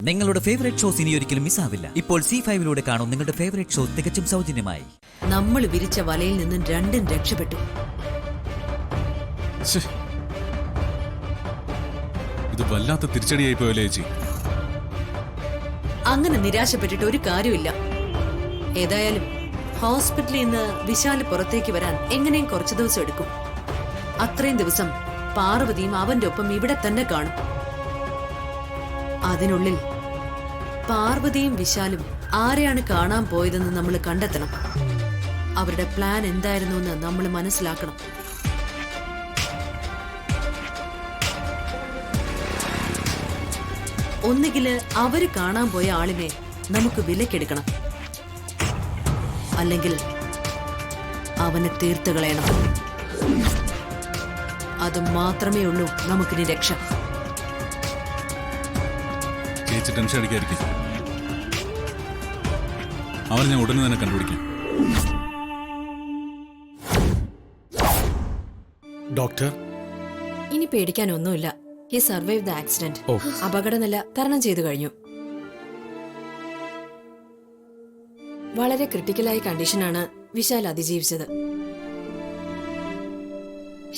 നിങ്ങളുടെ favourite shows ഇനി ഒരിക്കലും മിസ്സാവില്ല. ഇപ്പോൾ C5 കാണും നിങ്ങളുടെ ഫേവറേറ്റ് ഷോ തികച്ചും സൗജന്യമായി. നമ്മൾ വിരിച്ച വലയിൽ നിന്നും രണ്ടും രക്ഷപ്പെട്ടു. ഇത് വല്ലാത്ത തിരിച്ചടിയായി പോയല്ലേ ചേച്ചി. അങ്ങനെ നിരാശപ്പെട്ടിട്ട് ഒരു കാര്യമില്ല. ഏതായാലും ഹോസ്പിറ്റലിൽ നിന്ന് വിശാല് പുറത്തേക്ക് വരാൻ എങ്ങനെയും കുറച്ചു ദിവസം എടുക്കും. അത്രയും ദിവസം പാർവതിയും അവന്റെ ഒപ്പം ഇവിടെ തന്നെ കാണും. അതിനുള്ളിൽ പാർവതിയും വിശാലും ആരെയാണ് കാണാൻ പോയതെന്ന് നമ്മൾ കണ്ടെത്തണം. അവരുടെ പ്ലാൻ എന്തായിരുന്നു എന്ന് നമ്മൾ മനസ്സിലാക്കണം. ഒന്നുകില് അവര് കാണാൻ പോയ ആളിനെ നമുക്ക് വിലക്കെടുക്കണം, അല്ലെങ്കിൽ അവനെ തീർത്തു കളയണം. അത് മാത്രമേ ഉള്ളൂ നമുക്കിനി രക്ഷ. ചേച്ചി ടെൻഷൻ അടിക്കാതിരിക്കും. അവരെ ഞാൻ ഉടനെ തന്നെ കണ്ടുപിടിക്കാം. ഡോക്ടർ, ഇനി പേടിക്കാനൊന്നുമില്ല. He survive the accident. അപകടനില തരണം ചെയ്തു കഴിഞ്ഞു. വളരെ ക്രിട്ടിക്കലായ കണ്ടീഷനാണ് വിശാൽ അതിജീവിച്ചത്.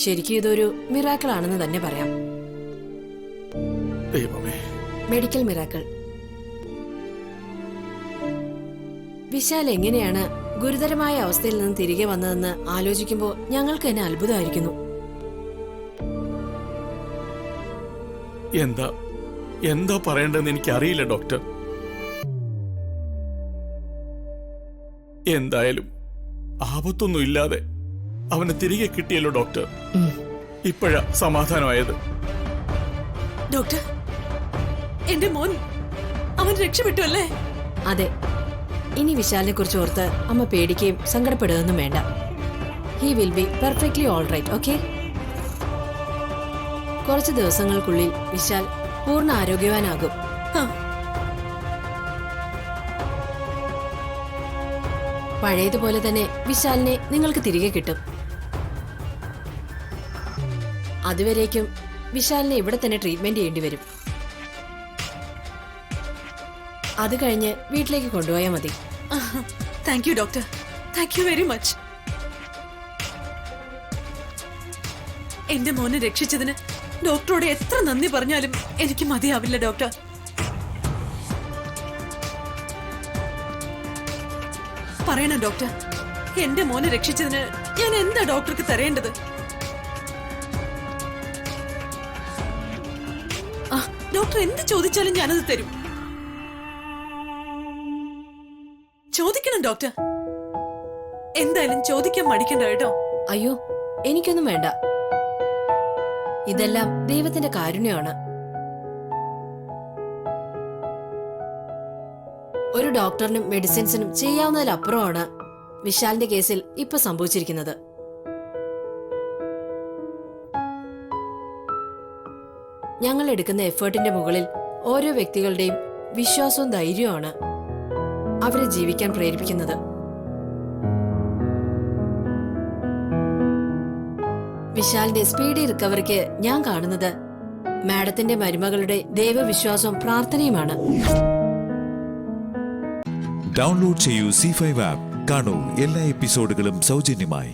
ശരിക്കും ഇതൊരു മിറാക്കിൾ ആണെന്ന് തന്നെ പറയാം. Medical miracle. വിശാൽ എങ്ങനെയാണ് ഗുരുതരമായ അവസ്ഥയിൽ നിന്ന് തിരികെ വന്നതെന്ന് ആലോചിക്കുമ്പോൾ ഞങ്ങൾക്ക് തന്നെ അത്ഭുതമായിരിക്കുന്നു. എന്താ പറയേണ്ടതെന്ന് എനിക്കറിയില്ല ഡോക്ടർ. എന്തായാലും ആപത്തൊന്നും ഇല്ലാതെ അവനെ തിരികെ കിട്ടിയല്ലോ ഡോക്ടർ. ഇപ്പോഴാ സമാധാനമായത്. ഡോക്ടർ, എന്റെ മോൻ അവൻ രക്ഷപ്പെട്ടു അല്ലേ? അതെ. ഇനി വിശാലിനെ കുറിച്ച് ഓർത്ത് അമ്മ പേടിക്കുകയും സങ്കടപ്പെടുകയൊന്നും വേണ്ട. He will be perfectly all right. Okay? കുറച്ച് ദിവസങ്ങൾക്കുള്ളിൽ വിശാൽ പൂർണ്ണ ആരോഗ്യവാനാകും. പഴയതുപോലെ തന്നെ വിശാലിനെ നിങ്ങൾക്ക് തിരികെ കിട്ടും. അതുവരേക്കും വിശാലിനെ ഇവിടെ തന്നെ ട്രീറ്റ്മെന്റ് ചെയ്യേണ്ടി വരും. അത് കഴിഞ്ഞ് വീട്ടിലേക്ക് കൊണ്ടുപോയാൽ മതി. Thank you doctor. Thank you very much. എന്റെ മോനെ രക്ഷിച്ചതിന് ഡോക്ടറോട് എത്ര നന്ദി പറഞ്ഞാലും എനിക്ക് മതിയാവില്ല ഡോക്ടർ. പറയണം ഡോക്ടർ, എന്റെ മോനെ രക്ഷിച്ചതിന് ഞാൻ എന്താ ഡോക്ടർക്ക് തരേണ്ടത്? ഡോക്ടർ എന്ത് ചോദിച്ചാലും ഞാനത് തരും. ചോദിക്കണം ഡോക്ടർ. എന്തായാലും ചോദിക്കാൻ മടിക്കണ്ട കേട്ടോ. അയ്യോ, എനിക്കൊന്നും വേണ്ട. ഇതെല്ലാം ദൈവത്തിന്റെ കാരുണ്യമാണ്. ഒരു ഡോക്ടറിനും മെഡിസിൻസിനും ചെയ്യാവുന്നതിലപ്പുറമാണ് വിശാലിന്റെ കേസിൽ ഇപ്പൊ സംഭവിച്ചിരിക്കുന്നത്. ഞങ്ങൾ എടുക്കുന്ന എഫേർട്ടിന്റെ മുകളിൽ ഓരോ വ്യക്തികളുടെയും വിശ്വാസവും ധൈര്യവുമാണ് അവരെ ജീവിക്കാൻ പ്രേരിപ്പിക്കുന്നത്. വിശാലിന്റെ സ്പീഡി റിക്കവറിക്ക് ഞാൻ കാണുന്നത് മാഡത്തിന്റെ മരുമകളുടെ ദൈവവിശ്വാസവും പ്രാർത്ഥനയുമാണ്. ഡൗൺലോഡ് ചെയ്യൂ C5 ആപ്പ്. കാണൂ എല്ലാ എപ്പിസോഡുകളും സൗജന്യമായി.